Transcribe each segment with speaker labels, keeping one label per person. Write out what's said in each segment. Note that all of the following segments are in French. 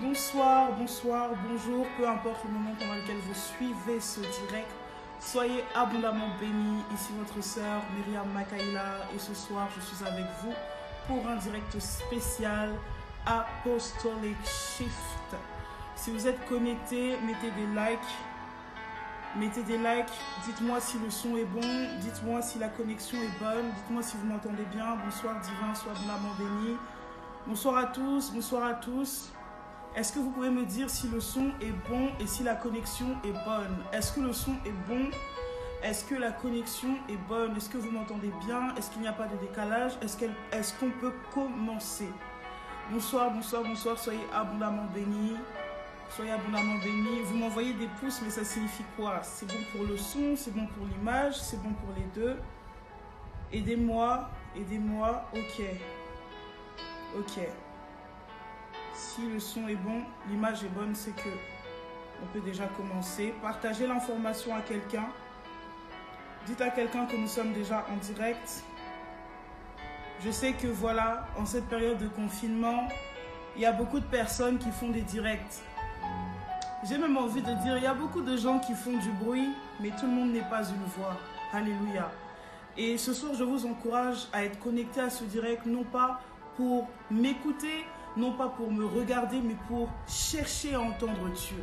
Speaker 1: Bonsoir, bonsoir, bonjour, peu importe le moment pendant lequel vous suivez ce direct, soyez abondamment bénis. Ici votre sœur Myriam Makaila et ce soir je suis avec vous pour un direct spécial Apostolic Shift. Si vous êtes connectés, mettez des likes, dites-moi si le son est bon, dites-moi si la connexion est bonne, dites-moi si vous m'entendez bien. Bonsoir divin, sois abondamment béni. Bonsoir à tous, bonsoir à tous. Est-ce que vous pouvez me dire si le son est bon et si la connexion est bonne? Est-ce que le son est bon? Est-ce que la connexion est bonne? Est-ce que vous m'entendez bien? Est-ce qu'il n'y a pas de décalage? Est-ce qu'on peut commencer? Bonsoir, bonsoir, bonsoir. Soyez abondamment bénis. Soyez abondamment bénis. Vous m'envoyez des pouces, mais ça signifie quoi? C'est bon pour le son, c'est bon pour l'image, c'est bon pour les deux. Aidez-moi, aidez-moi. Ok. Ok. Si le son est bon, l'image est bonne, c'est que on peut déjà commencer. Partagez l'information à quelqu'un. Dites à quelqu'un que nous sommes déjà en direct. Je sais que voilà, en cette période de confinement, il y a beaucoup de personnes qui font des directs. J'ai même envie de dire, il y a beaucoup de gens qui font du bruit, mais tout le monde n'est pas une voix. Alléluia. Et ce soir, je vous encourage à être connecté à ce direct, non pas pour m'écouter, non pas pour me regarder, mais pour chercher à entendre Dieu.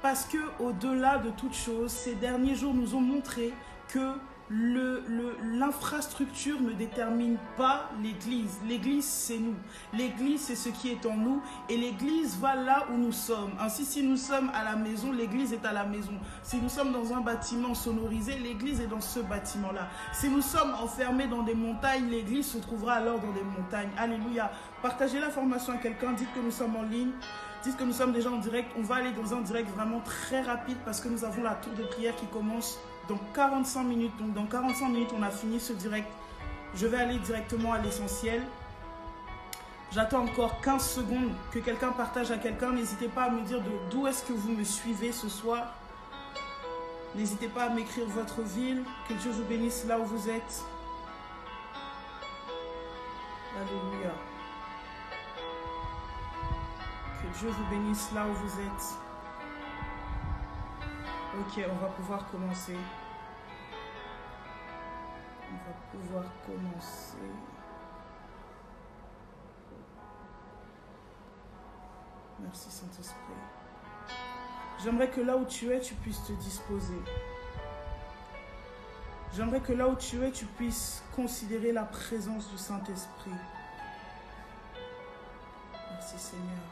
Speaker 1: Parce que au-delà de toute chose, ces derniers jours nous ont montré que l'infrastructure ne détermine pas l'Église. L'Église, c'est nous. L'Église, c'est ce qui est en nous. Et l'Église va là où nous sommes. Ainsi, si nous sommes à la maison, l'Église est à la maison. Si nous sommes dans un bâtiment sonorisé, l'Église est dans ce bâtiment-là. Si nous sommes enfermés dans des montagnes, l'Église se trouvera alors dans des montagnes. Alléluia. Partagez l'information à quelqu'un. Dites que nous sommes en ligne. Dites que nous sommes déjà en direct. On va aller dans un direct vraiment très rapide parce que nous avons la tour de prière qui commence dans 45 minutes. Donc dans 45 minutes, on a fini ce direct. Je vais aller directement à l'essentiel. J'attends encore 15 secondes que quelqu'un partage à quelqu'un. N'hésitez pas à me dire d'où est-ce que vous me suivez ce soir. N'hésitez pas à m'écrire votre ville. Que Dieu vous bénisse là où vous êtes. Alléluia. Que Dieu vous bénisse là où vous êtes. Ok, on va pouvoir commencer. On va pouvoir commencer. Merci Saint-Esprit. J'aimerais que là où tu es, tu puisses te disposer. J'aimerais que là où tu es, tu puisses considérer la présence du Saint-Esprit. Merci Seigneur.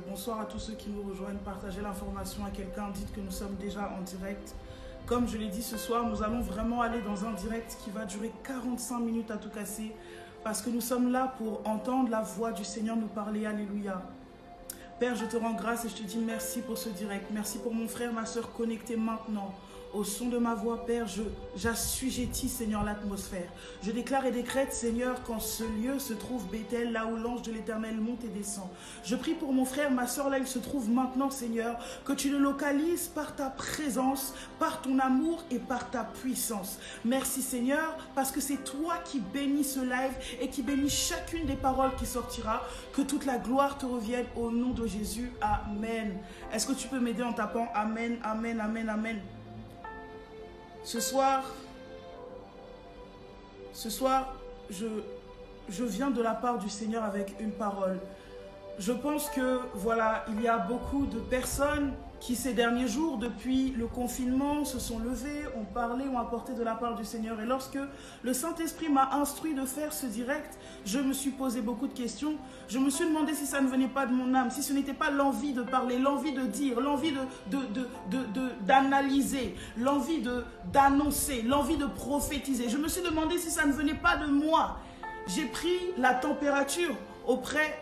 Speaker 1: Bonsoir à tous ceux qui nous rejoignent. Partagez l'information à quelqu'un. Dites que nous sommes déjà en direct. Comme je l'ai dit ce soir, nous allons vraiment aller dans un direct qui va durer 45 minutes à tout casser. Parce que nous sommes là pour entendre la voix du Seigneur nous parler. Alléluia. Père, je te rends grâce et je te dis merci pour ce direct. Merci pour mon frère, ma soeur connectés maintenant. Au son de ma voix, Père, j'assujettis, Seigneur, l'atmosphère. Je déclare et décrète, Seigneur, qu'en ce lieu se trouve Bethel, là où l'ange de l'Éternel monte et descend. Je prie pour mon frère, ma soeur, là il se trouve maintenant, Seigneur, que tu le localises par ta présence, par ton amour et par ta puissance. Merci, Seigneur, parce que c'est toi qui bénis ce live et qui bénis chacune des paroles qui sortira. Que toute la gloire te revienne au nom de Jésus. Amen. Est-ce que tu peux m'aider en tapant Amen, Amen, Amen, Amen. Ce soir, je viens de la part du Seigneur avec une parole. Je pense que, voilà, il y a beaucoup de personnes qui, ces derniers jours, depuis le confinement, se sont levées, ont parlé, ont apporté de la part du Seigneur. Et lorsque le Saint-Esprit m'a instruit de faire ce direct, je me suis posé beaucoup de questions. Je me suis demandé si ça ne venait pas de mon âme, si ce n'était pas l'envie de parler, l'envie de dire, l'envie d'analyser, l'envie d'annoncer, l'envie de prophétiser. Je me suis demandé si ça ne venait pas de moi. J'ai pris la température auprès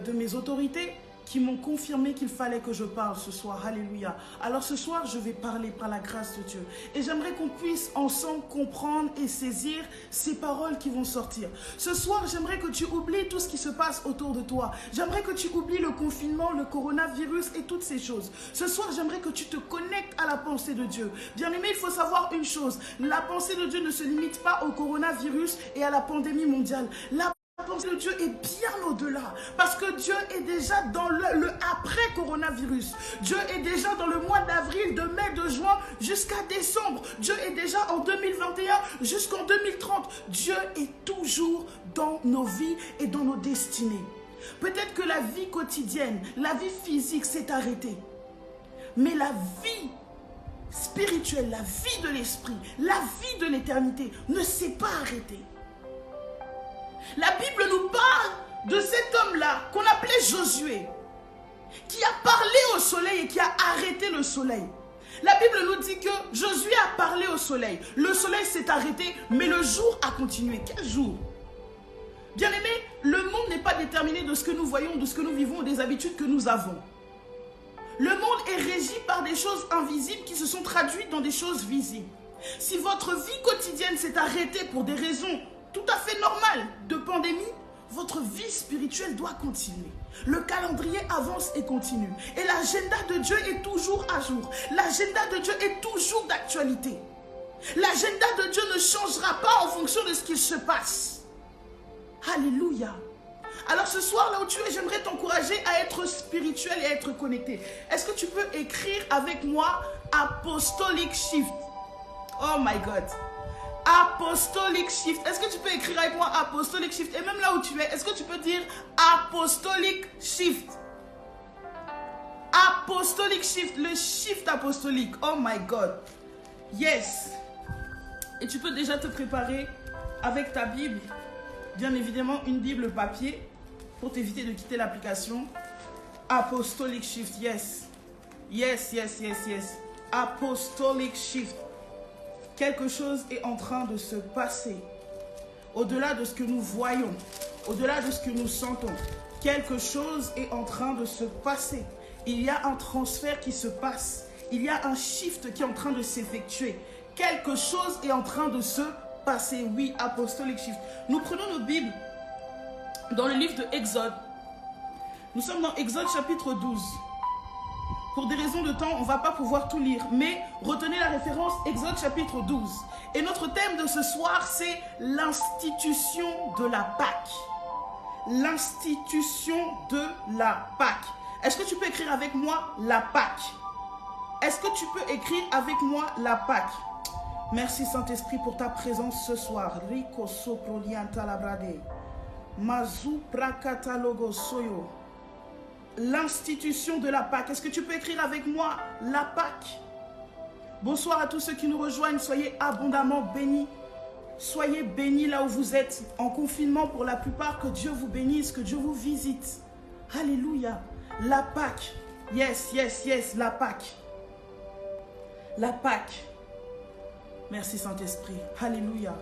Speaker 1: de mes autorités qui m'ont confirmé qu'il fallait que je parle ce soir. Alléluia. Alors ce soir, je vais parler par la grâce de Dieu. Et j'aimerais qu'on puisse ensemble comprendre et saisir ces paroles qui vont sortir. Ce soir, j'aimerais que tu oublies tout ce qui se passe autour de toi. J'aimerais que tu oublies le confinement, le coronavirus et toutes ces choses. Ce soir, j'aimerais que tu te connectes à la pensée de Dieu. Bien-aimé, il faut savoir une chose. La pensée de Dieu ne se limite pas au coronavirus et à la pandémie mondiale. La pensée de Dieu est bien au-delà, parce que Dieu est déjà dans le après-coronavirus. Dieu est déjà dans le mois d'avril, de mai, de juin, jusqu'à décembre. Dieu est déjà en 2021 jusqu'en 2030. Dieu est toujours dans nos vies et dans nos destinées. Peut-être que la vie quotidienne, la vie physique s'est arrêtée. Mais la vie spirituelle, la vie de l'esprit, la vie de l'éternité ne s'est pas arrêtée. La Bible nous parle de cet homme-là qu'on appelait Josué, qui a parlé au soleil et qui a arrêté le soleil. La Bible nous dit que Josué a parlé au soleil. Le soleil s'est arrêté, mais le jour a continué. Quel jour? Bien-aimé, le monde n'est pas déterminé de ce que nous voyons, de ce que nous vivons, des habitudes que nous avons. Le monde est régi par des choses invisibles qui se sont traduites dans des choses visibles. Si votre vie quotidienne s'est arrêtée pour des raisons tout à fait normales de pandémie, votre vie spirituelle doit continuer. Le calendrier avance et continue. Et l'agenda de Dieu est toujours à jour. L'agenda de Dieu est toujours d'actualité. L'agenda de Dieu ne changera pas en fonction de ce qu'il se passe. Alléluia. Alors ce soir, là où tu es, j'aimerais t'encourager à être spirituel et à être connecté. Est-ce que tu peux écrire avec moi Apostolic Shift? Oh my God. Apostolic Shift. Est-ce que tu peux écrire avec moi Apostolic Shift? Et même là où tu es, est-ce que tu peux dire Apostolic Shift? Apostolic Shift, le shift apostolique. Oh my God. Yes. Et tu peux déjà te préparer avec ta Bible. Bien évidemment, une Bible papier pour t'éviter de quitter l'application. Apostolic Shift, yes. Yes, yes, yes, yes. Apostolic Shift. Quelque chose est en train de se passer. Au-delà de ce que nous voyons, au-delà de ce que nous sentons, quelque chose est en train de se passer. Il y a un transfert qui se passe. Il y a un shift qui est en train de s'effectuer. Quelque chose est en train de se passer. Oui, Apostolic Shift. Nous prenons nos Bibles dans le livre de Exode. Nous sommes dans Exode chapitre 12. Pour des raisons de temps, on ne va pas pouvoir tout lire, mais retenez la référence Exode chapitre 12. Et notre thème de ce soir, c'est l'institution de la Pâque. L'institution de la Pâque. Est-ce que tu peux écrire avec moi la Pâque? Est-ce que tu peux écrire avec moi la Pâque? Merci Saint-Esprit pour ta présence ce soir. Rico soprolianta labrade. Mazu prakatalogo soyo. L'institution de la Pâque. Est-ce que tu peux écrire avec moi la Pâque? Bonsoir à tous ceux qui nous rejoignent. Soyez abondamment bénis. Soyez bénis là où vous êtes. En confinement pour la plupart. Que Dieu vous bénisse. Que Dieu vous visite. Alléluia. La Pâque. Yes, yes, yes. La Pâque. La Pâque. Merci Saint-Esprit. Alléluia.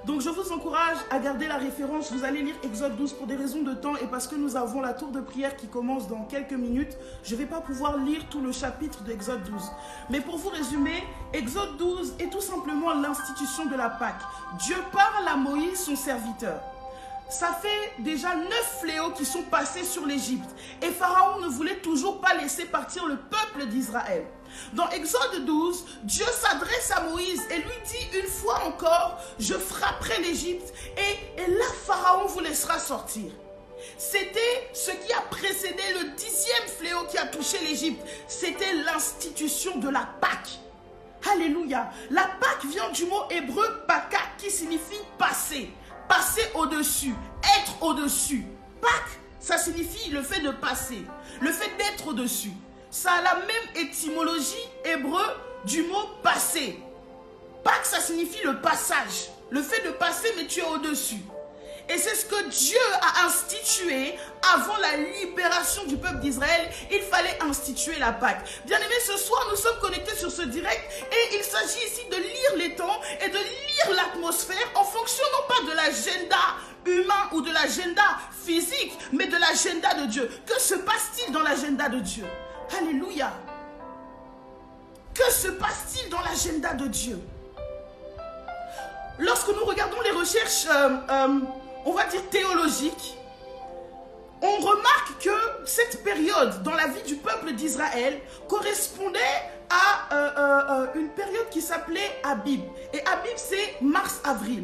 Speaker 1: Donc je vous encourage à garder la référence. Vous allez lire Exode 12 pour des raisons de temps et parce que nous avons la tour de prière qui commence dans quelques minutes. Je ne vais pas pouvoir lire tout le chapitre d'Exode 12. Mais pour vous résumer, Exode 12 est tout simplement l'institution de la Pâque. Dieu parle à Moïse, son serviteur. Ça fait déjà 9 fléaux qui sont passés sur l'Égypte. Et Pharaon ne voulait toujours pas laisser partir le peuple d'Israël. Dans Exode 12, Dieu s'adresse à Moïse et lui dit une fois encore, je frapperai l'Égypte et là Pharaon vous laissera sortir. C'était ce qui a précédé le 10e fléau qui a touché l'Égypte. C'était l'institution de la Pâque. Alléluia. La Pâque vient du mot hébreu paka qui signifie passer. Passer au-dessus, être au-dessus. Pâque, ça signifie le fait de passer, le fait d'être au-dessus. Ça a la même étymologie hébreu du mot passer. Pâque, ça signifie le passage, le fait de passer mais tu es au-dessus. Et c'est ce que Dieu a institué avant la libération du peuple d'Israël. Il fallait instituer la Pâque. Bien aimés, ce soir, nous sommes connectés sur ce direct et il s'agit ici de lire les temps et de lire l'atmosphère en fonction non pas de l'agenda humain ou de l'agenda physique, mais de l'agenda de Dieu. Que se passe-t-il dans l'agenda de Dieu? Alléluia. Que se passe-t-il dans l'agenda de Dieu? Lorsque nous regardons les recherches, on va dire théologiques, on remarque que cette période dans la vie du peuple d'Israël correspondait à une période qui s'appelait Abib. Et Abib, c'est mars-avril.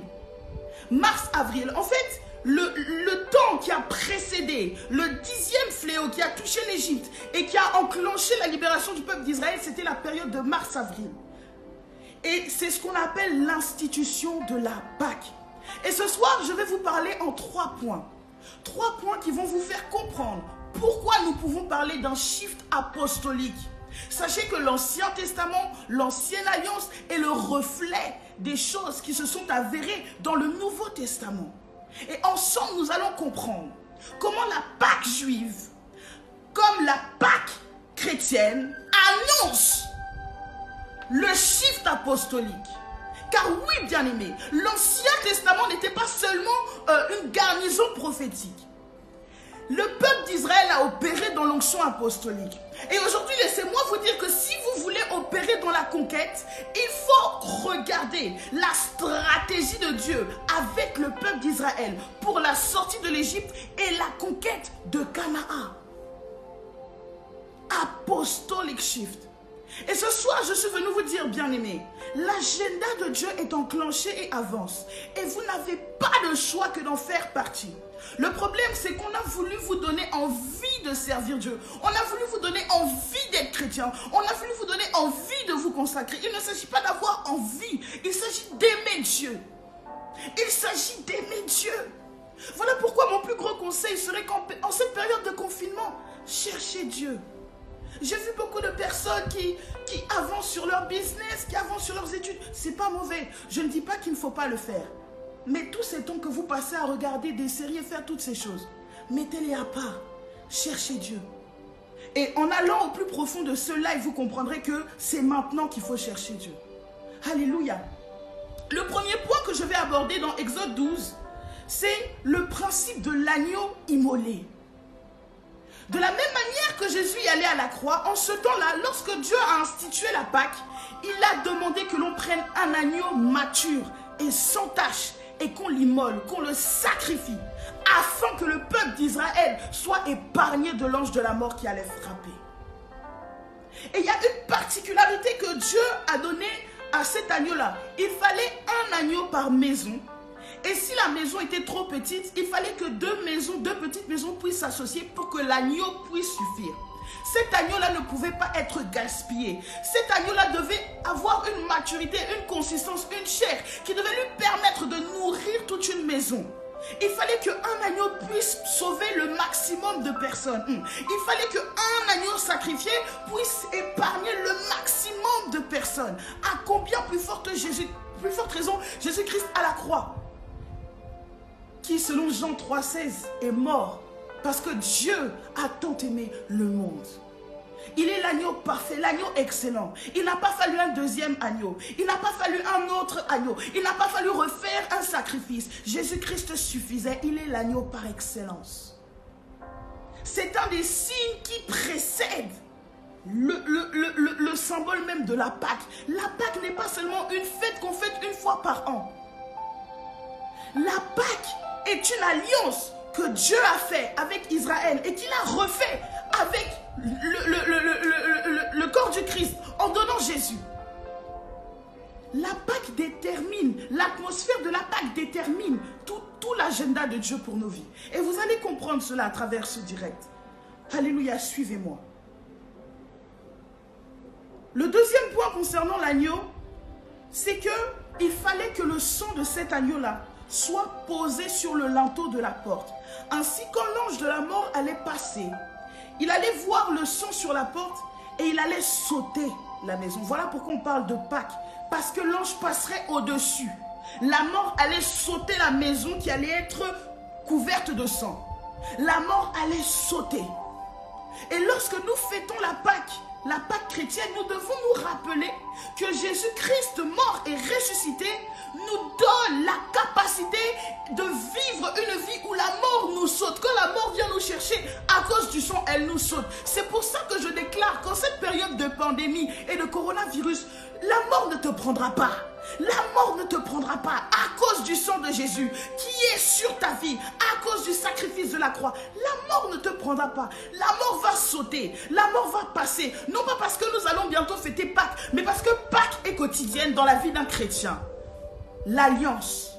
Speaker 1: Mars-avril. En fait, le temps qui a précédé le 10e fléau qui a touché l'Égypte et qui a enclenché la libération du peuple d'Israël, c'était la période de mars-avril. Et c'est ce qu'on appelle l'institution de la Pâque. Et ce soir, je vais vous parler en 3 points. 3 points qui vont vous faire comprendre pourquoi nous pouvons parler d'un shift apostolique. Sachez que l'Ancien Testament, l'Ancienne Alliance est le reflet des choses qui se sont avérées dans le Nouveau Testament. Et ensemble, nous allons comprendre comment la Pâque juive, comme la Pâque chrétienne, annonce le shift apostolique. Car oui, bien-aimés, l'Ancien Testament n'était pas seulement une garnison prophétique. Le peuple d'Israël a opéré dans l'onction apostolique. Et aujourd'hui, laissez-moi vous dire que si vous voulez opérer dans la conquête, il faut regarder la stratégie de Dieu avec le peuple d'Israël pour la sortie de l'Égypte et la conquête de Canaan. Apostolic shift. Et ce soir, je suis venu vous dire, bien-aimés, l'agenda de Dieu est enclenché et avance. Et vous n'avez pas de choix que d'en faire partie. Le problème, c'est qu'on a voulu vous donner envie de servir Dieu. On a voulu vous donner envie d'être chrétien. On a voulu vous donner envie de vous consacrer. Il ne s'agit pas d'avoir envie. Il s'agit d'aimer Dieu. Il s'agit d'aimer Dieu. Voilà pourquoi mon plus gros conseil serait qu'en cette période de confinement, cherchez Dieu. J'ai vu beaucoup de personnes qui avancent sur leur business, qui avancent sur leurs études. C'est pas mauvais. Je ne dis pas qu'il ne faut pas le faire. Mais tous ces temps que vous passez à regarder des séries et faire toutes ces choses, mettez-les à part. Cherchez Dieu. Et en allant au plus profond de ce live, vous comprendrez que c'est maintenant qu'il faut chercher Dieu. Alléluia. Le premier point que je vais aborder dans Exode 12, c'est le principe de l'agneau immolé. De la même manière que Jésus y allait à la croix, en ce temps-là, lorsque Dieu a institué la Pâque, il a demandé que l'on prenne un agneau mature et sans tache et qu'on l'immole, qu'on le sacrifie, afin que le peuple d'Israël soit épargné de l'ange de la mort qui allait frapper. Et il y a une particularité que Dieu a donnée à cet agneau-là. Il fallait un agneau par maison. Et si la maison était trop petite, il fallait que deux petites maisons puissent s'associer pour que l'agneau puisse suffire. Cet agneau-là ne pouvait pas être gaspillé. Cet agneau-là devait avoir une maturité, une consistance, une chair qui devait lui permettre de nourrir toute une maison. Il fallait qu'un agneau puisse sauver le maximum de personnes. Il fallait qu'un agneau sacrifié puisse épargner le maximum de personnes. À combien plus forte raison Jésus-Christ à la croix, qui selon Jean 3,16 est mort parce que Dieu a tant aimé le monde. Il est l'agneau parfait, l'agneau excellent. Il n'a pas fallu un deuxième agneau. Il n'a pas fallu un autre agneau. Il n'a pas fallu refaire un sacrifice. Jésus-Christ suffisait. Il est l'agneau par excellence. C'est un des signes qui précède le symbole même de la Pâque. La Pâque n'est pas seulement une fête qu'on fête une fois par an. La Pâque est une alliance que Dieu a fait avec Israël et qu'il a refait avec le corps du Christ en donnant Jésus. La Pâque détermine, l'atmosphère de la Pâque détermine tout l'agenda de Dieu pour nos vies. Et vous allez comprendre cela à travers ce direct. Alléluia, suivez-moi. Le deuxième point concernant l'agneau, c'est qu'il fallait que le sang de cet agneau-là soit posé sur le linteau de la porte. Ainsi, quand l'ange de la mort allait passer, il allait voir le sang sur la porte et il allait sauter la maison. Voilà pourquoi on parle de Pâques. Parce que l'ange passerait au-dessus. La mort allait sauter la maison qui allait être couverte de sang. La mort allait sauter. Et lorsque nous fêtons la Pâque chrétienne, nous devons nous rappeler que Jésus-Christ, mort et ressuscité, nous donne la capacité de vivre vivre une vie où la mort nous saute. Quand la mort vient nous chercher, à cause du sang, elle nous saute. C'est pour ça que je déclare qu'en cette période de pandémie et de coronavirus, la mort ne te prendra pas. La mort ne te prendra pas à cause du sang de Jésus qui est sur ta vie, à cause du sacrifice de la croix. La mort ne te prendra pas. La mort va sauter, la mort va passer. Non pas parce que nous allons bientôt fêter Pâques, mais parce que Pâques est quotidienne dans la vie d'un chrétien. L'alliance,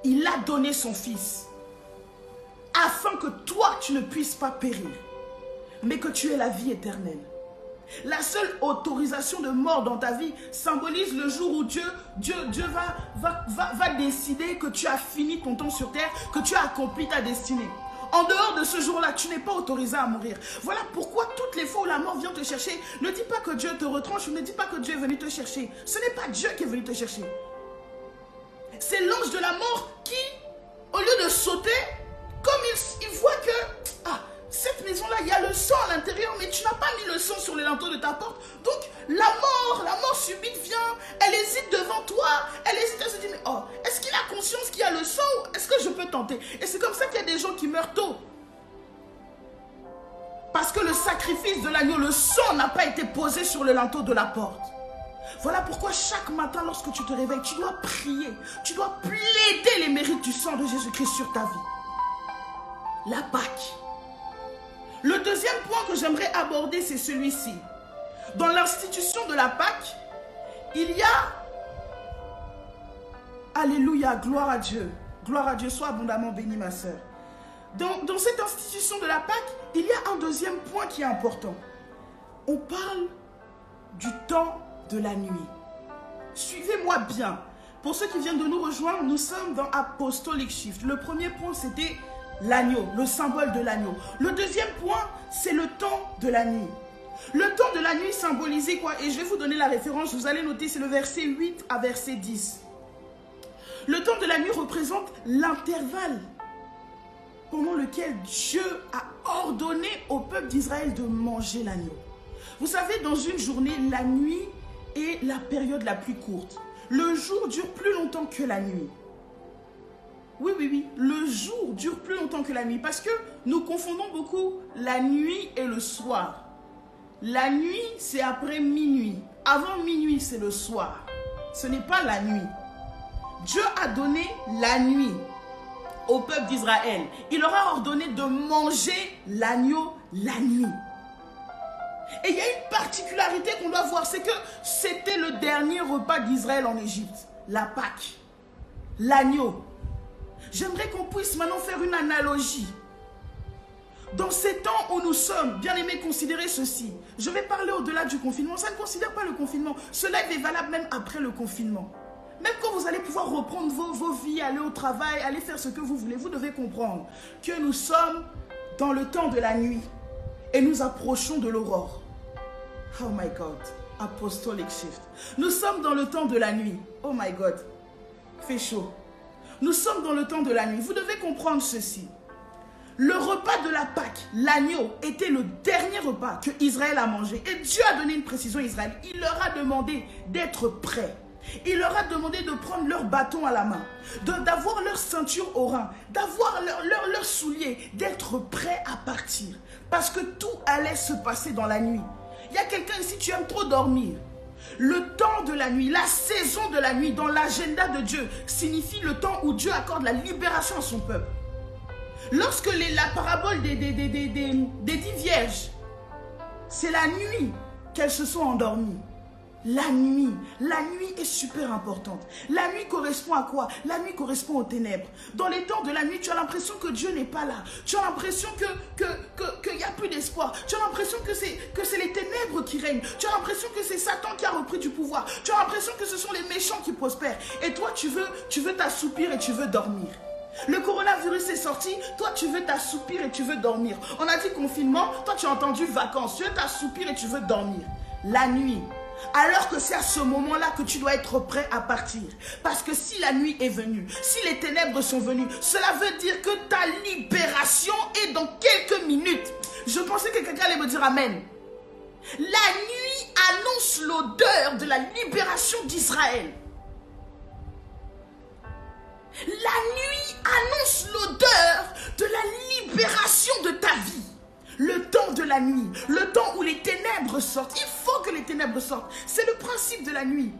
Speaker 1: il a donné son fils afin que toi tu ne puisses pas périr, mais que tu aies la vie éternelle. La seule autorisation de mort dans ta vie symbolise le jour où Dieu va décider que tu as fini ton temps sur terre, que tu as accompli ta destinée. En dehors de ce jour-là, tu n'es pas autorisé à mourir. Voilà pourquoi toutes les fois où la mort vient te chercher, ne dis pas que Dieu te retranche, ne dis pas que Dieu est venu te chercher. Ce n'est pas Dieu qui est venu te chercher. C'est l'ange de la mort qui, au lieu de sauter, comme il voit que... cette maison-là, il y a le sang à l'intérieur, mais tu n'as pas mis le sang sur les linteaux de ta porte. Donc, la mort subite vient, elle hésite devant toi, elle hésite, elle se dit, mais est-ce qu'il a conscience qu'il y a le sang ou est-ce que je peux tenter? Et c'est comme ça qu'il y a des gens qui meurent tôt. Parce que le sacrifice de l'agneau, le sang n'a pas été posé sur le linteau de la porte. Voilà pourquoi chaque matin, lorsque tu te réveilles, tu dois prier, tu dois plaider les mérites du sang de Jésus-Christ sur ta vie. La Pâque. Le deuxième point que j'aimerais aborder, c'est celui-ci. Dans l'institution de la Pâque, il y a... Alléluia, gloire à Dieu. Gloire à Dieu, sois abondamment béni, ma sœur. Dans cette institution de la Pâque, il y a un deuxième point qui est important. On parle du temps de la nuit. Suivez-moi bien. Pour ceux qui viennent de nous rejoindre, nous sommes dans Apostolic Shift. Le premier point, c'était... l'agneau, le symbole de l'agneau. Le deuxième point, c'est le temps de la nuit. Le temps de la nuit symbolisait quoi? Et je vais vous donner la référence, vous allez noter, c'est le verset 8 à verset 10. Le temps de la nuit représente l'intervalle pendant lequel Dieu a ordonné au peuple d'Israël de manger l'agneau. Vous savez, dans une journée, la nuit est la période la plus courte. Le jour dure plus longtemps que la nuit. Oui, le jour dure plus longtemps que la nuit parce que nous confondons beaucoup la nuit et le soir. La nuit, c'est après minuit. Avant minuit, c'est le soir. Ce n'est pas la nuit. Dieu a donné la nuit au peuple d'Israël. Il leur a ordonné de manger l'agneau la nuit. Et il y a une particularité qu'on doit voir, c'est que c'était le dernier repas d'Israël en Égypte. La Pâque. L'agneau. J'aimerais qu'on puisse maintenant faire une analogie. Dans ces temps où nous sommes, bien aimés, considérez ceci. Je vais parler au-delà du confinement. Ça ne considère pas le confinement. Cela est valable même après le confinement. Même quand vous allez pouvoir reprendre vos vies, aller au travail, aller faire ce que vous voulez, vous devez comprendre que nous sommes dans le temps de la nuit et nous approchons de l'aurore. Oh my God, Apostolic Shift. Nous sommes dans le temps de la nuit. Oh my God, fait chaud. Nous sommes dans le temps de la nuit. Vous devez comprendre ceci. Le repas de la Pâque, l'agneau, était le dernier repas que Israël a mangé. Et Dieu a donné une précision à Israël. Il leur a demandé d'être prêts. Il leur a demandé de prendre leur bâton à la main, d'avoir leur ceinture au rein, d'avoir leurs souliers, d'être prêts à partir. Parce que tout allait se passer dans la nuit. Il y a quelqu'un ici, tu aimes trop dormir. Le temps de la nuit, la saison de la nuit dans l'agenda de Dieu signifie le temps où Dieu accorde la libération à son peuple. Lorsque la parabole des 10 vierges, c'est la nuit qu'elles se sont endormies. La nuit est super importante. La nuit correspond à quoi? La nuit correspond aux ténèbres. Dans les temps de la nuit, tu as l'impression que Dieu n'est pas là. Tu as l'impression qu'il n'y a plus d'espoir. Tu as l'impression que c'est les ténèbres qui règnent. Tu as l'impression que c'est Satan qui a repris du pouvoir. Tu as l'impression que ce sont les méchants qui prospèrent. Et toi, tu veux t'assoupir et tu veux dormir. Le coronavirus est sorti, toi tu veux t'assoupir et tu veux dormir. On a dit confinement, toi tu as entendu vacances, tu veux t'assoupir et tu veux dormir. La nuit. Alors que c'est à ce moment-là que tu dois être prêt à partir. Parce que si la nuit est venue, si les ténèbres sont venues, cela veut dire que ta libération est dans quelques minutes. Je pensais que quelqu'un allait me dire amen. La nuit annonce l'odeur de la libération d'Israël. La nuit la nuit, le temps où les ténèbres sortent. Il faut que les ténèbres sortent. C'est le principe de la nuit.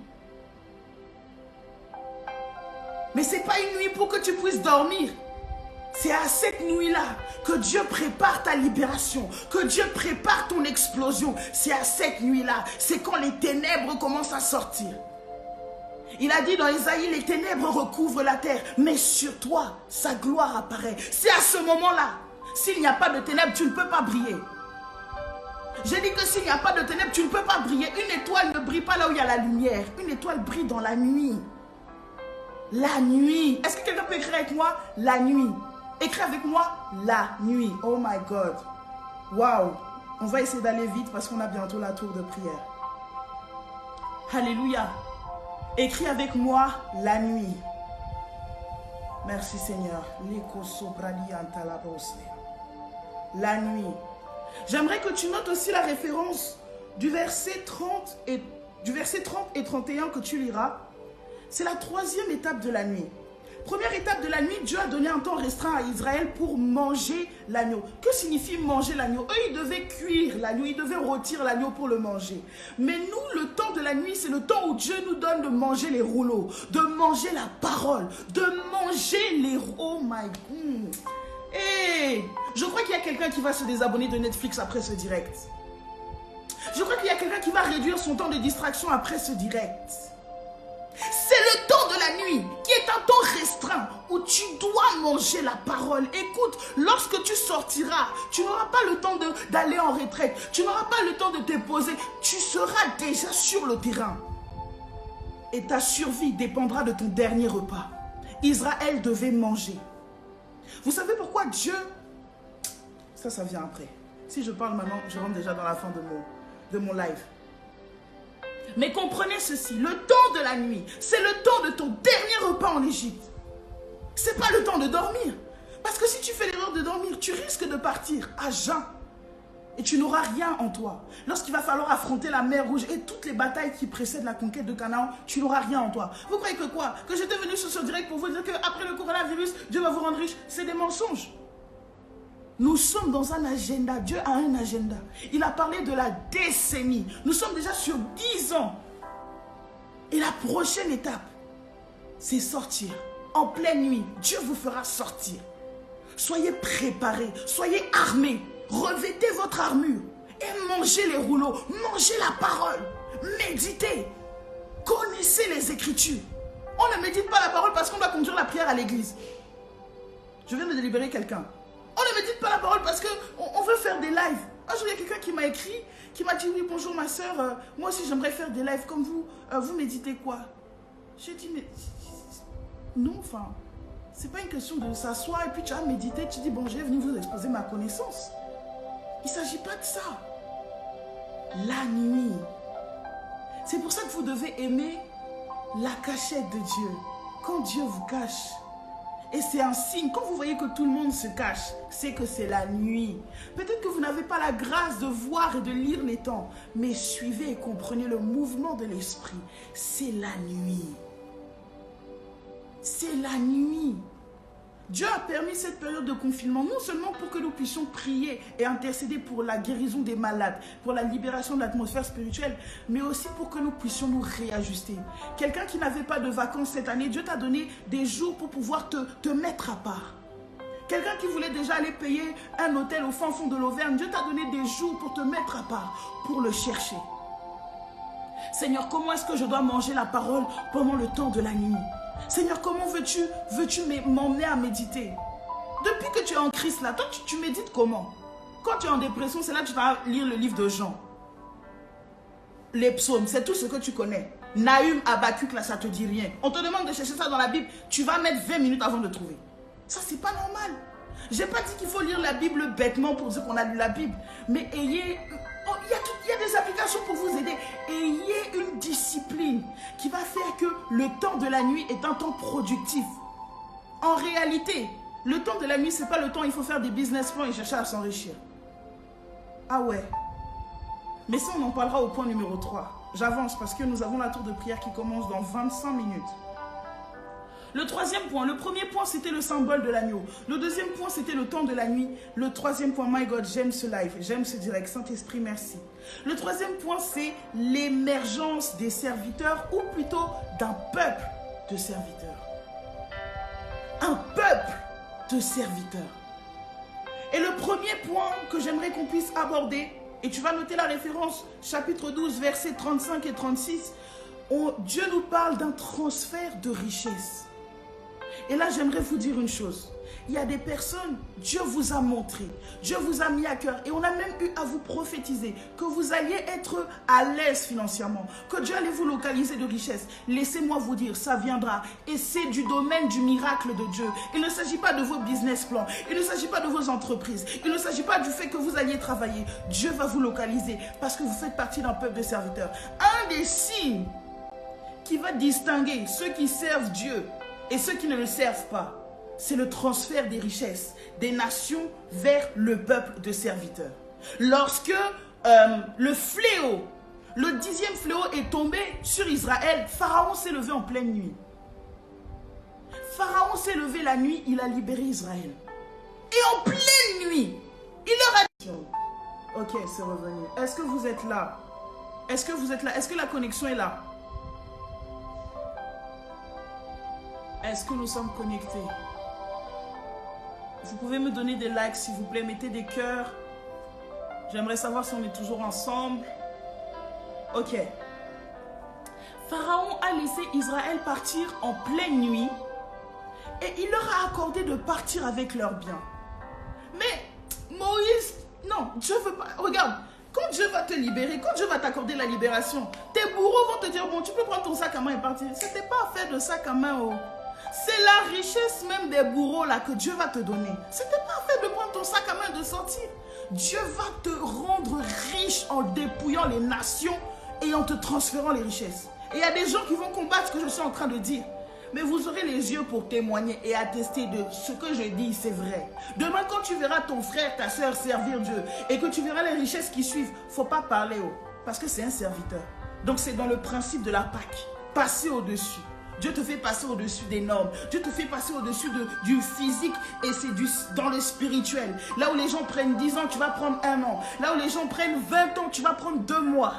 Speaker 1: Mais ce n'est pas une nuit pour que tu puisses dormir. C'est à cette nuit-là que Dieu prépare ta libération, que Dieu prépare ton explosion. C'est à cette nuit-là, c'est quand les ténèbres commencent à sortir. Il a dit dans Isaïe, les ténèbres recouvrent la terre, mais sur toi, sa gloire apparaît. C'est à ce moment-là. S'il n'y a pas de ténèbres, tu ne peux pas briller. J'ai dit que s'il n'y a pas de ténèbres, tu ne peux pas briller. Une étoile ne brille pas là où il y a la lumière. Une étoile brille dans la nuit. La nuit. Est-ce que quelqu'un peut écrire avec moi? La nuit. Écris avec moi, la nuit. Oh my God. Waouh. On va essayer d'aller vite parce qu'on a bientôt la tour de prière. Alléluia. Écris avec moi, la nuit. Merci Seigneur. La nuit. J'aimerais que tu notes aussi la référence du verset 30 et 31 que tu liras. C'est la troisième étape de la nuit. Première étape de la nuit, Dieu a donné un temps restreint à Israël pour manger l'agneau. Que signifie manger l'agneau? Eux, ils devaient cuire l'agneau, ils devaient rôtir l'agneau pour le manger. Mais nous, le temps de la nuit, c'est le temps où Dieu nous donne de manger les rouleaux, de manger la parole, de manger les... Oh my God! Hey, je crois qu'il y a quelqu'un qui va se désabonner de Netflix après ce direct. Je crois qu'il y a quelqu'un qui va réduire son temps de distraction après ce direct. C'est le temps de la nuit qui est un temps restreint où tu dois manger la parole. Écoute, lorsque tu sortiras, tu n'auras pas le temps d'aller en retraite. Tu n'auras pas le temps de te poser. Tu seras déjà sur le terrain. Et ta survie dépendra de ton dernier repas. Israël devait manger. Vous savez pourquoi Dieu... Ça vient après. Si je parle maintenant, je rentre déjà dans la fin de mon live. Mais comprenez ceci, le temps de la nuit, c'est le temps de ton dernier repas en Égypte. Ce n'est pas le temps de dormir. Parce que si tu fais l'erreur de dormir, tu risques de partir à jeun. Et tu n'auras rien en toi. Lorsqu'il va falloir affronter la mer Rouge et toutes les batailles qui précèdent la conquête de Canaan, tu n'auras rien en toi. Vous croyez que quoi? Que j'étais venu sur ce direct pour vous dire qu'après le coronavirus, Dieu va vous rendre riche? C'est des mensonges. Nous sommes dans un agenda. Dieu a un agenda. Il a parlé de la décennie. Nous sommes déjà sur 10 ans. Et la prochaine étape, c'est sortir. En pleine nuit, Dieu vous fera sortir. Soyez préparés, soyez armés. Revêtez votre armure et mangez les rouleaux. Mangez la parole. Méditez. Connaissez les Écritures. On ne médite pas la parole parce qu'on doit conduire la prière à l'église. Je viens de délibérer quelqu'un. On ne médite pas la parole parce qu'on veut faire des lives. Un jour, il y a quelqu'un qui m'a écrit, qui m'a dit, oui, bonjour ma soeur, moi aussi j'aimerais faire des lives comme vous. Vous méditez quoi? J'ai dit, mais non, enfin, c'est pas une question de s'asseoir et puis tu as médité, tu dis, bon, j'ai venu vous exposer ma connaissance. Il ne s'agit pas de ça. La nuit. C'est pour ça que vous devez aimer la cachette de Dieu. Quand Dieu vous cache, et c'est un signe, quand vous voyez que tout le monde se cache, c'est que c'est la nuit. Peut-être que vous n'avez pas la grâce de voir et de lire les temps, mais suivez et comprenez le mouvement de l'esprit. C'est la nuit. C'est la nuit. Dieu a permis cette période de confinement, non seulement pour que nous puissions prier et intercéder pour la guérison des malades, pour la libération de l'atmosphère spirituelle, mais aussi pour que nous puissions nous réajuster. Quelqu'un qui n'avait pas de vacances cette année, Dieu t'a donné des jours pour pouvoir te mettre à part. Quelqu'un qui voulait déjà aller payer un hôtel au fin fond de l'Auvergne, Dieu t'a donné des jours pour te mettre à part, pour le chercher. Seigneur, comment est-ce que je dois manger la parole pendant le temps de la nuit? Seigneur, comment veux-tu m'emmener à méditer? Depuis que tu es en Christ là, toi tu médites comment? Quand tu es en dépression, c'est là que tu vas lire le livre de Jean. Les psaumes, c'est tout ce que tu connais. Nahum, Habakkuk, là, ça te dit rien. On te demande de chercher ça dans la Bible, tu vas mettre 20 minutes avant de trouver. Ça, c'est pas normal. J'ai pas dit qu'il faut lire la Bible bêtement pour dire qu'on a lu la Bible. Mais ayez... Il y a des applications pour vous aider. Ayez une discipline qui va faire que le temps de la nuit est un temps productif. En réalité, le temps de la nuit, ce n'est pas le temps où il faut faire des business plans et chercher à s'enrichir. Ah ouais. Mais ça, on en parlera au point numéro 3. J'avance parce que nous avons la tour de prière qui commence dans 25 minutes. Le troisième point, le premier point, c'était le symbole de l'agneau. Le deuxième point, c'était le temps de la nuit. Le troisième point, my God, j'aime ce live, j'aime ce direct. Saint-Esprit, merci. Le troisième point, c'est l'émergence des serviteurs, ou plutôt d'un peuple de serviteurs. Un peuple de serviteurs. Et le premier point que j'aimerais qu'on puisse aborder, et tu vas noter la référence, chapitre 12, versets 35 et 36, Dieu nous parle d'un transfert de richesse. Et là, j'aimerais vous dire une chose. Il y a des personnes, Dieu vous a montré, Dieu vous a mis à cœur, et on a même eu à vous prophétiser que vous alliez être à l'aise financièrement, que Dieu allait vous localiser de richesse. Laissez-moi vous dire, ça viendra, et c'est du domaine du miracle de Dieu. Il ne s'agit pas de vos business plans, il ne s'agit pas de vos entreprises, il ne s'agit pas du fait que vous alliez travailler. Dieu va vous localiser parce que vous faites partie d'un peuple de serviteurs. Un des signes qui va distinguer ceux qui servent Dieu et ceux qui ne le servent pas, c'est le transfert des richesses des nations vers le peuple de serviteurs. Lorsque le fléau, le 10e fléau est tombé sur Israël, Pharaon s'est levé en pleine nuit. Pharaon s'est levé la nuit, il a libéré Israël. Et en pleine nuit, il leur a dit... Ok, c'est revenu. Est-ce que vous êtes là? Est-ce que vous êtes là? Est-ce que la connexion est là? Est-ce que nous sommes connectés? Vous pouvez me donner des likes s'il vous plaît, mettez des cœurs. J'aimerais savoir si on est toujours ensemble. Ok. Pharaon a laissé Israël partir en pleine nuit et il leur a accordé de partir avec leurs biens. Mais Moïse, non, Dieu veut pas. Regarde, quand Dieu va te libérer, quand Dieu va t'accorder la libération, tes bourreaux vont te dire, bon, tu peux prendre ton sac à main et partir. Ce n'était pas fait de sac à main, oh. C'est la richesse même des bourreaux là que Dieu va te donner. Ce n'était pas fait de prendre ton sac à main et de sortir. Dieu va te rendre riche en dépouillant les nations et en te transférant les richesses. Et il y a des gens qui vont combattre ce que je suis en train de dire. Mais vous aurez les yeux pour témoigner et attester de ce que je dis, c'est vrai. Demain, quand tu verras ton frère, ta soeur servir Dieu et que tu verras les richesses qui suivent, il ne faut pas parler haut parce que c'est un serviteur. Donc c'est dans le principe de la Pâque. Passer au-dessus. Dieu te fait passer au-dessus des normes. Dieu te fait passer au-dessus du physique et c'est dans le spirituel. Là où les gens prennent 10 ans, tu vas prendre 1 an. Là où les gens prennent 20 ans, tu vas prendre 2 mois.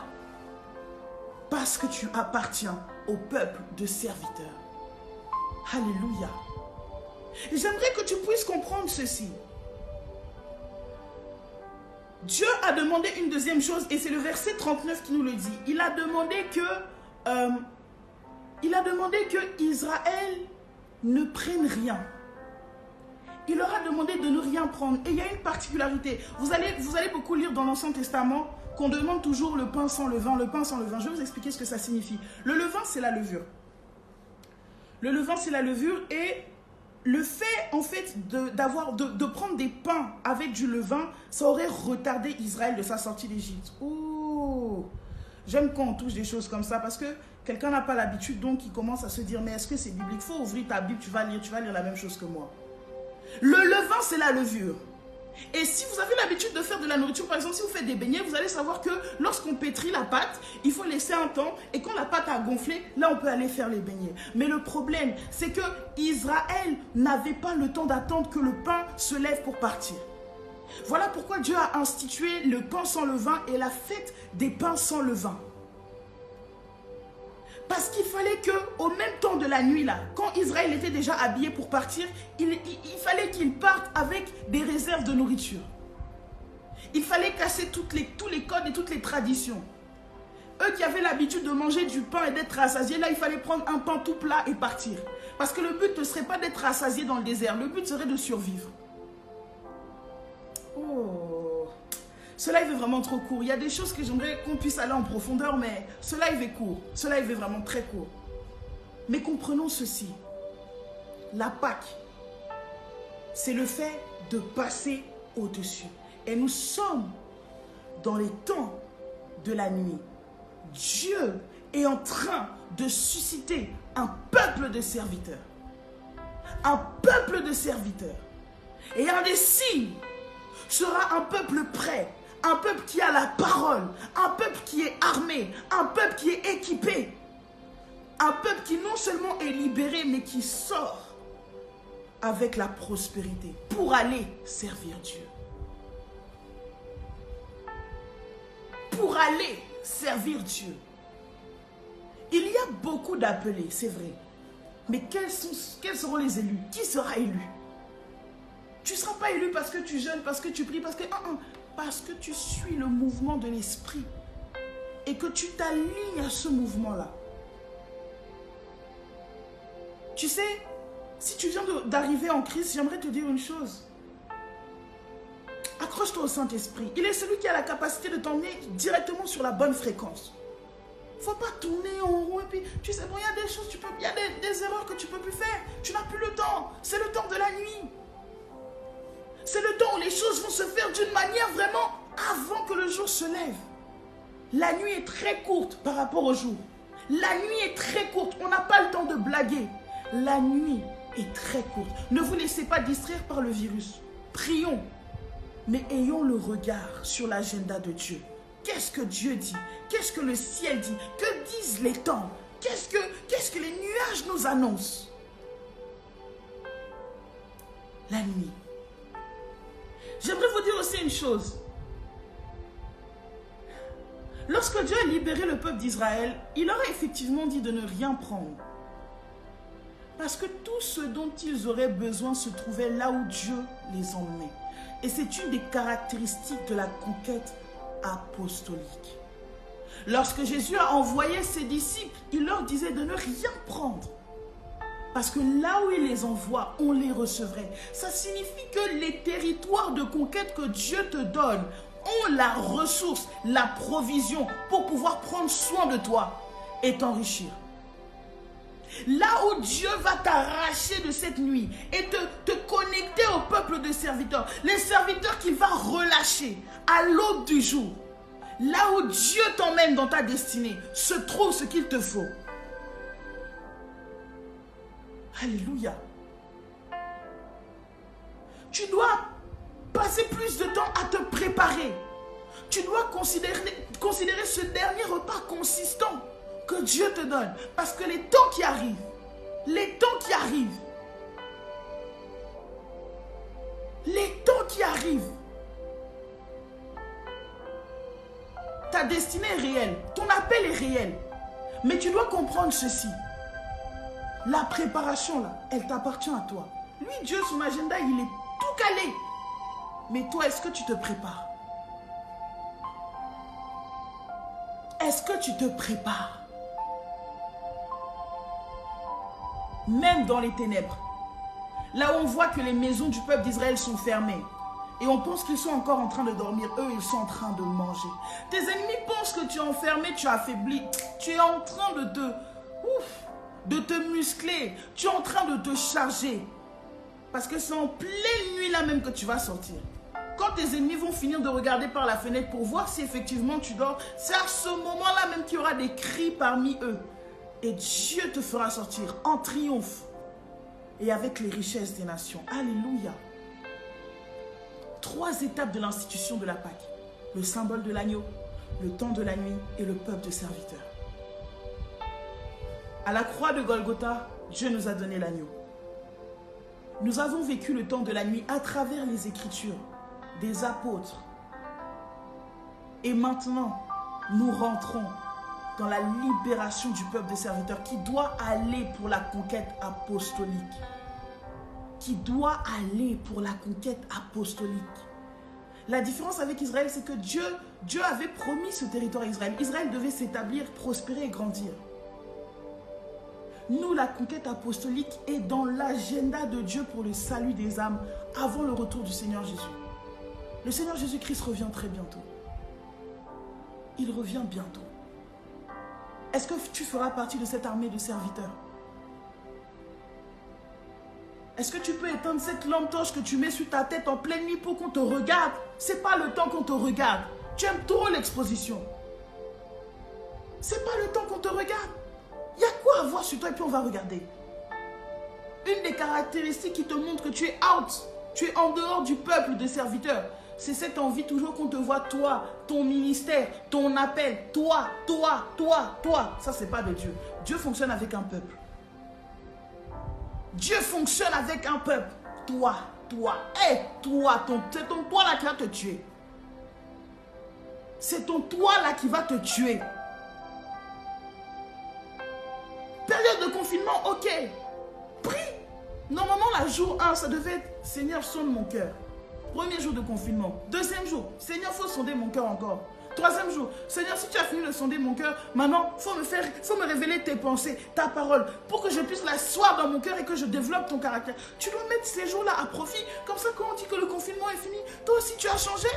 Speaker 1: Parce que tu appartiens au peuple de serviteurs. Alléluia. J'aimerais que tu puisses comprendre ceci. Dieu a demandé une deuxième chose et c'est le verset 39 qui nous le dit. Il a demandé que Israël ne prenne rien. Il leur a demandé de ne rien prendre. Et il y a une particularité. Vous allez beaucoup lire dans l'Ancien Testament qu'on demande toujours le pain sans levain, le pain sans levain. Je vais vous expliquer ce que ça signifie. Le levain, c'est la levure. Le levain, c'est la levure et le fait, en fait, de prendre des pains avec du levain, ça aurait retardé Israël de sa sortie d'Égypte. Oh, j'aime quand on touche des choses comme ça parce que quelqu'un n'a pas l'habitude, donc il commence à se dire, mais est-ce que c'est biblique? Il faut ouvrir ta Bible, tu vas lire la même chose que moi. Le levain, c'est la levure. Et si vous avez l'habitude de faire de la nourriture, par exemple, si vous faites des beignets, vous allez savoir que lorsqu'on pétrit la pâte, il faut laisser un temps. Et quand la pâte a gonflé, là, on peut aller faire les beignets. Mais le problème, c'est que Israël n'avait pas le temps d'attendre que le pain se lève pour partir. Voilà pourquoi Dieu a institué le pain sans levain et la fête des pains sans levain. Parce qu'il fallait qu'au même temps de la nuit, là, quand Israël était déjà habillé pour partir, il fallait qu'il parte avec des réserves de nourriture. Il fallait casser tous les codes et toutes les traditions. Eux qui avaient l'habitude de manger du pain et d'être rassasiés, là, il fallait prendre un pain tout plat et partir. Parce que le but ne serait pas d'être rassasié dans le désert, le but serait de survivre. Oh, ce live est vraiment trop court. Il y a des choses que j'aimerais qu'on puisse aller en profondeur, mais ce live est court. Ce live est vraiment très court. Mais comprenons ceci. La Pâque, c'est le fait de passer au-dessus. Et nous sommes dans les temps de la nuit. Dieu est en train de susciter un peuple de serviteurs. Un peuple de serviteurs. Et un des signes sera un peuple prêt. Un peuple qui a la parole, un peuple qui est armé, un peuple qui est équipé. Un peuple qui non seulement est libéré, mais qui sort avec la prospérité pour aller servir Dieu. Pour aller servir Dieu. Il y a beaucoup d'appelés, c'est vrai. Mais quels seront les élus? Qui sera élu? Tu ne seras pas élu parce que tu jeûnes, parce que tu pries, parce que tu suis le mouvement de l'esprit et que tu t'alignes à ce mouvement-là. Tu sais, si tu viens d'arriver en Christ, j'aimerais te dire une chose. Accroche-toi au Saint-Esprit. Il est celui qui a la capacité de t'emmener directement sur la bonne fréquence. Il ne faut pas tourner en rond et puis, tu sais, bon, il y a des choses, il y a des erreurs que tu ne peux plus faire. Tu n'as plus le temps. C'est le temps de la nuit. C'est le temps où les choses vont se faire d'une manière vraiment avant que le jour se lève. La nuit est très courte par rapport au jour. La nuit est très courte. On n'a pas le temps de blaguer. La nuit est très courte. Ne vous laissez pas distraire par le virus. Prions. Mais ayons le regard sur l'agenda de Dieu. Qu'est-ce que Dieu dit? Qu'est-ce que le ciel dit? Que disent les temps? Qu'est-ce que les nuages nous annoncent? La nuit. J'aimerais vous dire aussi une chose. Lorsque Dieu a libéré le peuple d'Israël, il leur a effectivement dit de ne rien prendre. Parce que tout ce dont ils auraient besoin se trouvait là où Dieu les emmenait. Et c'est une des caractéristiques de la conquête apostolique. Lorsque Jésus a envoyé ses disciples, il leur disait de ne rien prendre. Parce que là où il les envoie, on les recevrait. Ça signifie que les territoires de conquête que Dieu te donne ont la ressource, la provision pour pouvoir prendre soin de toi et t'enrichir. Là où Dieu va t'arracher de cette nuit et te connecter au peuple de serviteurs, les serviteurs qu'il va relâcher à l'aube du jour, là où Dieu t'emmène dans ta destinée, se trouve ce qu'il te faut. Alléluia. Tu dois passer plus de temps à te préparer. Tu dois considérer ce dernier repas consistant que Dieu te donne. Parce que les temps qui arrivent, ta destinée est réelle, ton appel est réel. Mais tu dois comprendre ceci. La préparation, là, elle t'appartient à toi. Lui, Dieu, son agenda, il est tout calé. Mais toi, est-ce que tu te prépares? Est-ce que tu te prépares? Même dans les ténèbres, là où on voit que les maisons du peuple d'Israël sont fermées, et on pense qu'ils sont encore en train de dormir, eux, ils sont en train de manger. Tes ennemis pensent que tu es enfermé, tu es affaibli. Tu es en train de te muscler. Tu es en train de te charger. Parce que c'est en pleine nuit là même que tu vas sortir. Quand tes ennemis vont finir de regarder par la fenêtre pour voir si effectivement tu dors, c'est à ce moment-là même qu'il y aura des cris parmi eux. Et Dieu te fera sortir en triomphe et avec les richesses des nations. Alléluia. 3 étapes de l'institution de la Pâque. Le symbole de l'agneau, le temps de la nuit et le peuple de serviteurs. À la croix de Golgotha, Dieu nous a donné l'agneau. Nous avons vécu le temps de la nuit à travers les Écritures, des apôtres. Et maintenant, nous rentrons dans la libération du peuple des serviteurs qui doit aller pour la conquête apostolique. La différence avec Israël, c'est que Dieu avait promis ce territoire à Israël. Israël devait s'établir, prospérer et grandir. Nous, la conquête apostolique est dans l'agenda de Dieu pour le salut des âmes avant le retour du Seigneur Jésus. Le Seigneur Jésus-Christ revient très bientôt. Il revient bientôt. Est-ce que tu feras partie de cette armée de serviteurs? Est-ce que tu peux éteindre cette lampe torche que tu mets sur ta tête en pleine nuit pour qu'on te regarde? C'est pas le temps qu'on te regarde. Tu aimes trop l'exposition. C'est pas le temps qu'on te regarde. Il y a quoi à voir sur toi et puis on va regarder. Une des caractéristiques qui te montre que tu es out, tu es en dehors du peuple de serviteurs, C'est cette envie toujours qu'on te voit, toi, ton ministère, ton appel, toi. Ça, c'est pas de Dieu. Dieu fonctionne avec un peuple. Dieu fonctionne avec un peuple. Toi. C'est ton toi là qui va te tuer. C'est ton toi là qui va te tuer. Période de confinement, ok. Prie. Normalement, la jour 1, ça devait être Seigneur, sonde mon cœur. Premier jour de confinement. Deuxième jour, Seigneur, il faut sonder mon cœur encore. Troisième jour, Seigneur, si tu as fini de sonder mon cœur, maintenant, il faut me révéler tes pensées, ta parole, pour que je puisse l'asseoir dans mon cœur et que je développe ton caractère. Tu dois mettre ces jours-là à profit. Comme ça, quand on dit que le confinement est fini, toi aussi, tu as changé.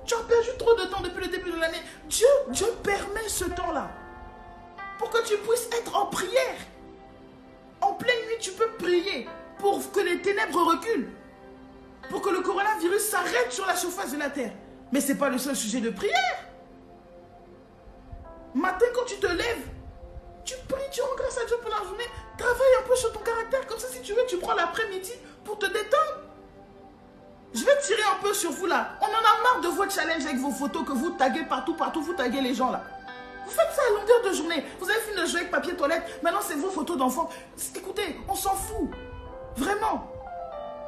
Speaker 1: Tu as perdu trop de temps depuis le début de l'année. Dieu permet ce temps-là pour que tu puisses être en prière. En pleine nuit, tu peux prier pour que les ténèbres reculent, pour que le coronavirus s'arrête sur la surface de la terre. Mais ce n'est pas le seul sujet de prière. Matin, quand tu te lèves, tu pries, tu rends grâce à Dieu pour la journée. Travaille un peu sur ton caractère. Comme ça, si tu veux, tu prends l'après-midi pour te détendre. Je vais tirer un peu sur vous là. On en a marre de vos challenges avec vos photos que vous taguez partout, vous taguez les gens là. Vous faites ça à longueur de journée. Vous avez fini de jouer avec papier toilette. Maintenant, c'est vos photos d'enfants. Écoutez, on s'en fout. Vraiment.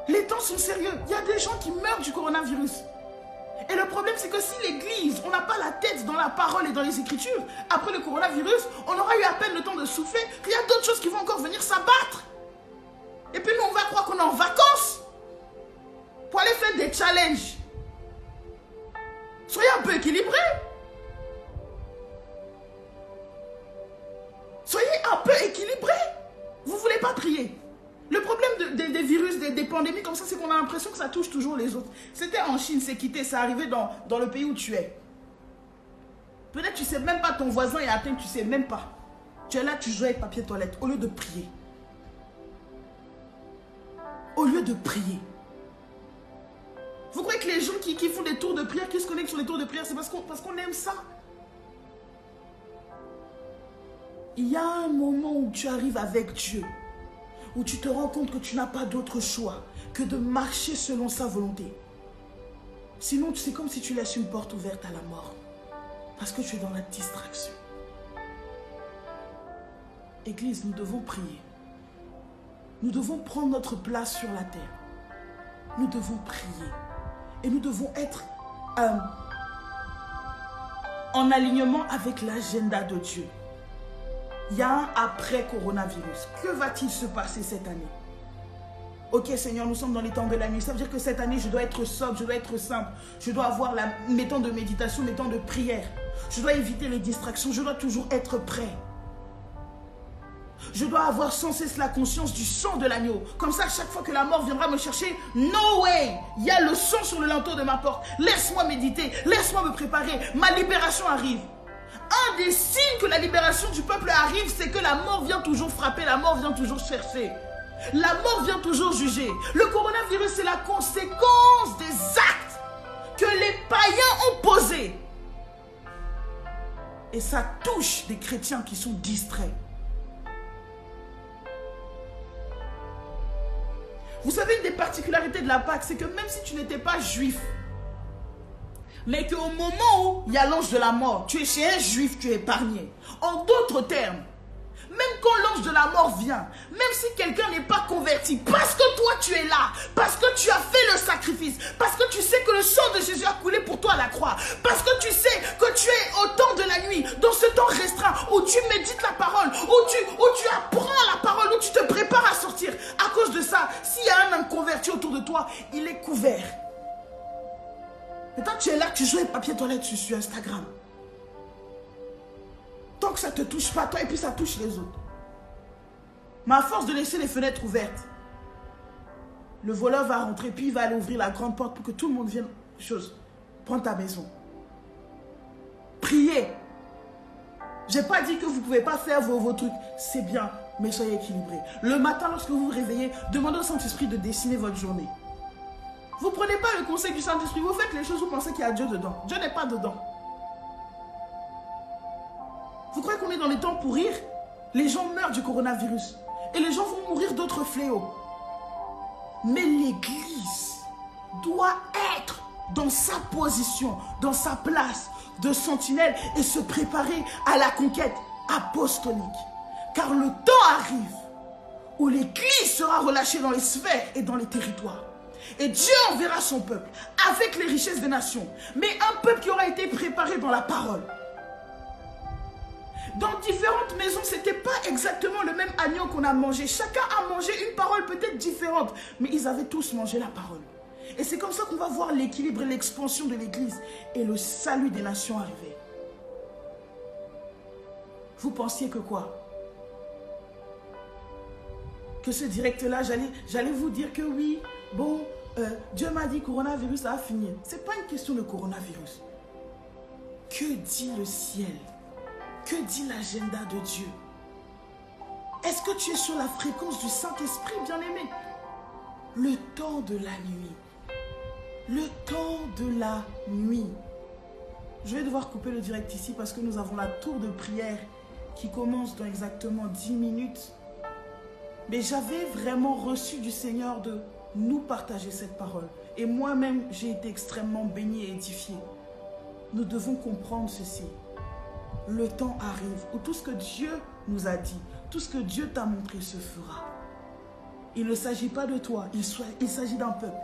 Speaker 1: Les temps sont sérieux. Il y a des gens qui meurent du coronavirus. Et le problème, c'est que si l'église, on n'a pas la tête dans la parole et dans les écritures, après le coronavirus, on aura eu à peine le temps de souffler, qu'il y a d'autres choses qui vont encore venir s'abattre. Et puis nous, on va croire qu'on est en vacances pour aller faire des challenges. Soyez un peu équilibrés. Soyez un peu équilibrés. Vous ne voulez pas prier. Le problème des virus, des pandémies comme ça, c'est qu'on a l'impression que ça touche toujours les autres. C'était en Chine, c'est quitté, ça arrivait dans le pays où tu es. Peut-être tu ne sais même pas ton voisin est atteint, tu ne sais même pas. Tu es là, tu joues avec papier toilette au lieu de prier. Au lieu de prier. Vous croyez que les gens qui font des tours de prière, qui se connectent sur les tours de prière, c'est parce qu'on aime ça? Il y a un moment où tu arrives avec Dieu, où tu te rends compte que tu n'as pas d'autre choix que de marcher selon sa volonté. Sinon, c'est comme si tu laisses une porte ouverte à la mort. Parce que tu es dans la distraction. Église, nous devons prier. Nous devons prendre notre place sur la terre. Nous devons prier. Et nous devons être en alignement avec l'agenda de Dieu. Il y a un après coronavirus. Que va-t-il se passer cette année? Ok Seigneur, nous sommes dans les temps de la nuit. Ça veut dire que cette année, je dois être sobre, je dois être simple. Je dois avoir mes temps de méditation, mes temps de prière. Je dois éviter les distractions. Je dois toujours être prêt. Je dois avoir sans cesse la conscience du sang de l'agneau. Comme ça, à chaque fois que la mort viendra me chercher, no way! Il y a le sang sur le linteau de ma porte. Laisse-moi méditer, laisse-moi me préparer. Ma libération arrive. Un des signes que la libération du peuple arrive, c'est que la mort vient toujours frapper, la mort vient toujours chercher. La mort vient toujours juger. Le coronavirus, c'est la conséquence des actes que les païens ont posés. Et ça touche des chrétiens qui sont distraits. Vous savez, une des particularités de la Pâque, c'est que même si tu n'étais pas juif, mais qu'au moment où il y a l'ange de la mort, tu es chez un juif, tu es épargné. En d'autres termes, même quand l'ange de la mort vient, même si quelqu'un n'est pas converti, parce que toi tu es là, parce que tu as fait le sacrifice, parce que tu sais que le sang de Jésus a coulé pour toi à la croix, parce que tu sais que tu es au temps de la nuit, dans ce temps restreint, où tu médites la parole, où tu apprends la parole, où tu te prépares à sortir. À cause de ça, s'il y a un inconverti autour de toi, il est couvert. Maintenant, tu es là, tu joues avec papier toilette sur Instagram. Tant que ça ne te touche pas, toi, et puis ça touche les autres. Mais à force de laisser les fenêtres ouvertes, le voleur va rentrer, puis il va aller ouvrir la grande porte pour que tout le monde vienne. Prends ta maison. Priez. Je n'ai pas dit que vous ne pouvez pas faire vos trucs. C'est bien, mais soyez équilibrés. Le matin, lorsque vous vous réveillez, demandez au Saint-Esprit de dessiner votre journée. Vous ne prenez pas le conseil du Saint-Esprit, vous faites les choses, vous pensez qu'il y a Dieu dedans. Dieu n'est pas dedans. Vous croyez qu'on est dans les temps pour rire? Les gens meurent du coronavirus. Et les gens vont mourir d'autres fléaux. Mais l'Église doit être dans sa position, dans sa place de sentinelle et se préparer à la conquête apostolique. Car le temps arrive où l'Église sera relâchée dans les sphères et dans les territoires. Et Dieu enverra son peuple avec les richesses des nations, mais un peuple qui aura été préparé dans la parole. Dans différentes maisons, ce n'était pas exactement le même agneau qu'on a mangé. Chacun a mangé une parole peut-être différente, mais ils avaient tous mangé la parole. Et c'est comme ça qu'on va voir l'équilibre et l'expansion de l'Église et le salut des nations arriver. Vous pensiez que quoi? Que ce direct-là, j'allais vous dire que oui, bon, Dieu m'a dit coronavirus, ça va finir. Ce n'est pas une question de coronavirus. Que dit le ciel? Que dit l'agenda de Dieu? Est-ce que tu es sur la fréquence du Saint-Esprit, bien-aimé? Le temps de la nuit. Le temps de la nuit. Je vais devoir couper le direct ici parce que nous avons la tour de prière qui commence dans exactement 10 minutes. Mais j'avais vraiment reçu du Seigneur de nous partager cette parole. Et moi-même, j'ai été extrêmement béni et édifié. Nous devons comprendre ceci. Le temps arrive où tout ce que Dieu nous a dit, tout ce que Dieu t'a montré se fera. Il ne s'agit pas de toi, il s'agit d'un peuple.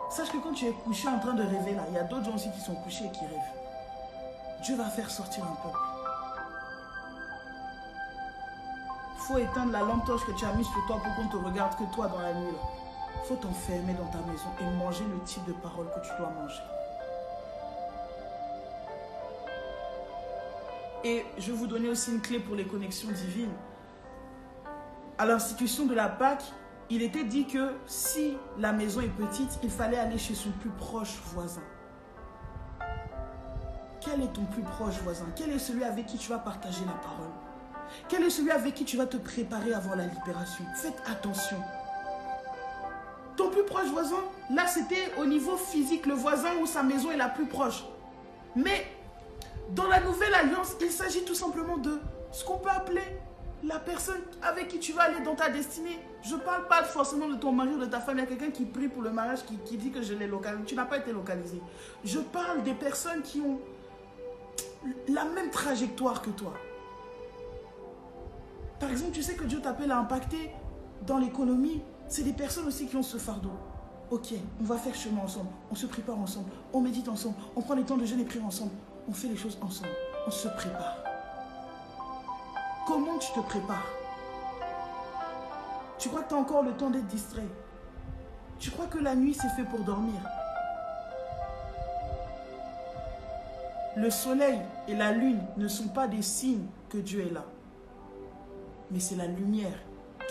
Speaker 1: Sache que quand tu es couché en train de rêver là, il y a d'autres gens aussi qui sont couchés et qui rêvent. Dieu va faire sortir un peuple. Il faut éteindre la lampe torche que tu as mise sur toi pour qu'on te regarde que toi dans la nuit. Il faut t'enfermer dans ta maison et manger le type de parole que tu dois manger. Et je vais vous donner aussi une clé pour les connexions divines. À l'institution de la Pâque, il était dit que si la maison est petite, il fallait aller chez son plus proche voisin. Quel est ton plus proche voisin? Quel est celui avec qui tu vas partager la parole? Quel est celui avec qui tu vas te préparer avant la libération? Faites attention. Ton plus proche voisin, là c'était au niveau physique, le voisin où sa maison est la plus proche. Mais dans la nouvelle alliance, il s'agit tout simplement de ce qu'on peut appeler la personne avec qui tu vas aller dans ta destinée. Je ne parle pas forcément de ton mari ou de ta femme. Il y a quelqu'un qui prie pour le mariage, qui dit que je l'ai localisé. Tu n'as pas été localisé. Je parle des personnes qui ont la même trajectoire que toi. Par exemple, tu sais que Dieu t'appelle à impacter dans l'économie. C'est des personnes aussi qui ont ce fardeau. Ok, on va faire chemin ensemble. On se prépare ensemble. On médite ensemble. On prend les temps de jeûne et prier ensemble. On fait les choses ensemble. On se prépare. Comment tu te prépares? Tu crois que tu as encore le temps d'être distrait? Tu crois que la nuit c'est fait pour dormir? Le soleil et la lune ne sont pas des signes que Dieu est là. Mais c'est la lumière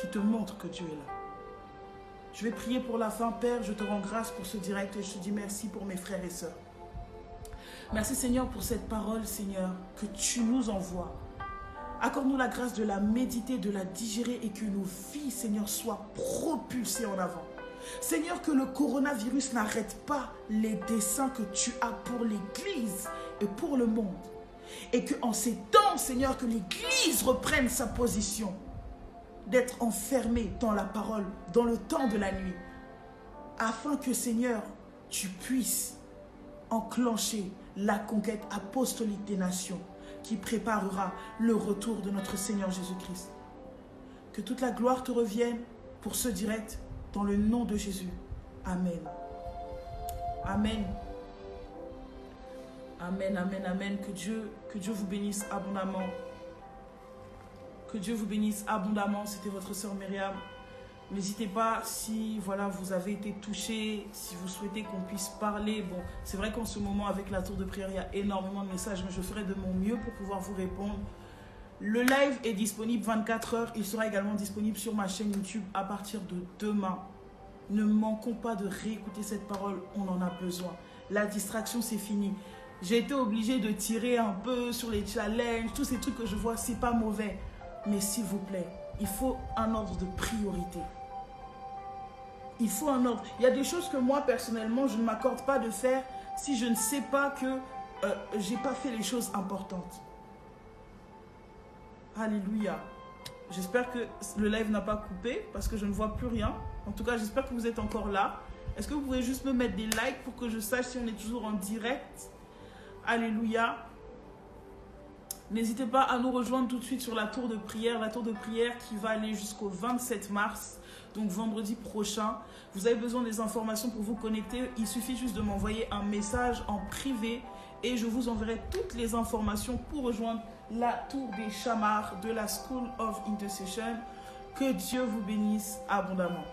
Speaker 1: qui te montre que Dieu est là. Je vais prier pour la fin. Père, je te rends grâce pour ce direct et je te dis merci pour mes frères et sœurs. Merci Seigneur pour cette parole, Seigneur, que tu nous envoies. Accorde-nous la grâce de la méditer, de la digérer et que nos vies, Seigneur, soient propulsées en avant. Seigneur, que le coronavirus n'arrête pas les desseins que tu as pour l'Église et pour le monde. Et qu'en ces temps, Seigneur, que l'Église reprenne sa position d'être enfermée dans la parole, dans le temps de la nuit. Afin que, Seigneur, tu puisses enclencher la conquête apostolique des nations qui préparera le retour de notre Seigneur Jésus-Christ. Que toute la gloire te revienne pour ce direct dans le nom de Jésus. Amen. Amen. Amen, amen, amen. Que Dieu vous bénisse abondamment. Que Dieu vous bénisse abondamment. C'était votre sœur Myriam. N'hésitez pas, si voilà, vous avez été touché, si vous souhaitez qu'on puisse parler. Bon, c'est vrai qu'en ce moment, avec la tour de prière, il y a énormément de messages, mais je ferai de mon mieux pour pouvoir vous répondre. Le live est disponible 24 heures. Il sera également disponible sur ma chaîne YouTube à partir de demain. Ne manquons pas de réécouter cette parole, on en a besoin. La distraction, c'est fini. J'ai été obligée de tirer un peu sur les challenges, tous ces trucs que je vois, c'est pas mauvais. Mais s'il vous plaît, il faut un ordre de priorité. Il faut un ordre. Il y a des choses que moi, personnellement, je ne m'accorde pas de faire si je ne sais pas que je n'ai pas fait les choses importantes. Alléluia. J'espère que le live n'a pas coupé parce que je ne vois plus rien. En tout cas, j'espère que vous êtes encore là. Est-ce que vous pouvez juste me mettre des likes pour que je sache si on est toujours en direct? Alléluia. N'hésitez pas à nous rejoindre tout de suite sur la tour de prière. La tour de prière qui va aller jusqu'au 27 mars, donc vendredi prochain. Vous avez besoin des informations pour vous connecter. Il suffit juste de m'envoyer un message en privé et je vous enverrai toutes les informations pour rejoindre la tour des Chamars de la School of Intercession. Que Dieu vous bénisse abondamment.